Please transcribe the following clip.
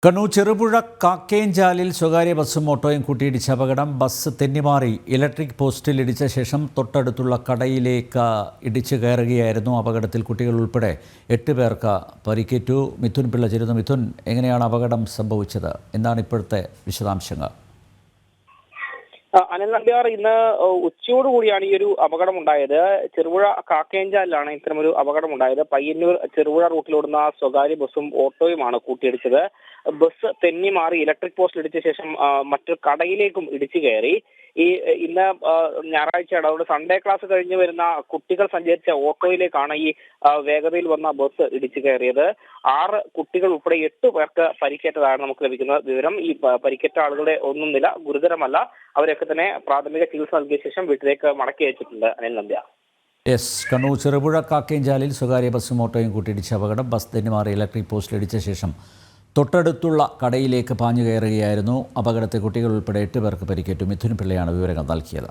കണ്ണൂർ ചെറുപുഴ കാക്കേഞ്ചാലിൽ സ്വകാര്യ ബസ്സും ഓട്ടോയും കൂട്ടിയിടിച്ച അപകടം. ബസ് തെന്നിമാറി ഇലക്ട്രിക് പോസ്റ്റിൽ ഇടിച്ച ശേഷം തൊട്ടടുത്തുള്ള കടയിലേക്ക് ഇടിച്ചു കയറുകയായിരുന്നു. അപകടത്തിൽ കുട്ടികൾ ഉൾപ്പെടെ 8 പേർക്ക് പരിക്കേറ്റു. മിഥുൻ പിള്ള ചേരുന്നു. മിഥുൻ, എങ്ങനെയാണ് അപകടം സംഭവിച്ചത്? എന്താണ് ഇപ്പോഴത്തെ വിശദാംശങ്ങൾ? അനിൽ നമ്പ്യാർ, ഇന്ന് ഉച്ചയോടുകൂടിയാണ് ഈ ഒരു അപകടം ഉണ്ടായത്. ചെറുപുഴ കാക്കേഞ്ചാലിലാണ് ഇത്തരമൊരു അപകടം ഉണ്ടായത്. പയ്യന്നൂർ ചെറുപുഴ റൂട്ടിലോടുന്ന സ്വകാര്യ ബസ്സും ഓട്ടോയുമാണ് കൂട്ടിയിടിച്ചത്. ബസ് തെന്നി മാറി ഇലക്ട്രിക് പോസ്റ്റിൽ ഇടിച്ച ശേഷം മറ്റൊരു കടയിലേക്കും ഇടിച്ചു കയറി. ഇന്ന് ഞായറാഴ്ചയാണ്, അതുകൊണ്ട് സൺഡേ ക്ലാസ് കഴിഞ്ഞ് വരുന്ന കുട്ടികൾ സഞ്ചരിച്ച ഓട്ടോയിലേക്കാണ് ഈ വേഗതയിൽ വന്ന ബസ് ഇടിച്ചു കയറിയത്. 6 കുട്ടികൾ ഉൾപ്പെടെ 8 പേർക്ക് പരിക്കേറ്റതാണ് നമുക്ക് ലഭിക്കുന്ന വിവരം. ഈ പരിക്കേറ്റ ആളുകളുടെ ഒന്നും നില ഗുരുതരമല്ല. അവരൊക്കെ തന്നെ പ്രാഥമിക ചികിത്സ നൽകിയ ശേഷം വീട്ടിലേക്ക് മടക്കി അയച്ചിട്ടുണ്ട്. അനിൽ നമ്പ്യാർ. കണ്ണൂർ ചെറുപുഴ കാക്കേഞ്ചാലിൽ സ്വകാര്യ ബസ്സും ഓട്ടോയും കൂട്ടിയിടിച്ച അപകടം. ബസ് തെന്നിമാറി ഇലക്ട്രിക് പോസ്റ്റിൽ ഇടിച്ച ശേഷം തൊട്ടടുത്തുള്ള കടയിലേക്ക് പാഞ്ഞു കയറുകയായിരുന്നു. അപകടത്തിൽ കുട്ടികൾ ഉൾപ്പെടെ 8 പേർക്ക് പരിക്കേറ്റു. മിഥുൻ പിള്ളയാണ് വിവരങ്ങൾ നൽകിയത്.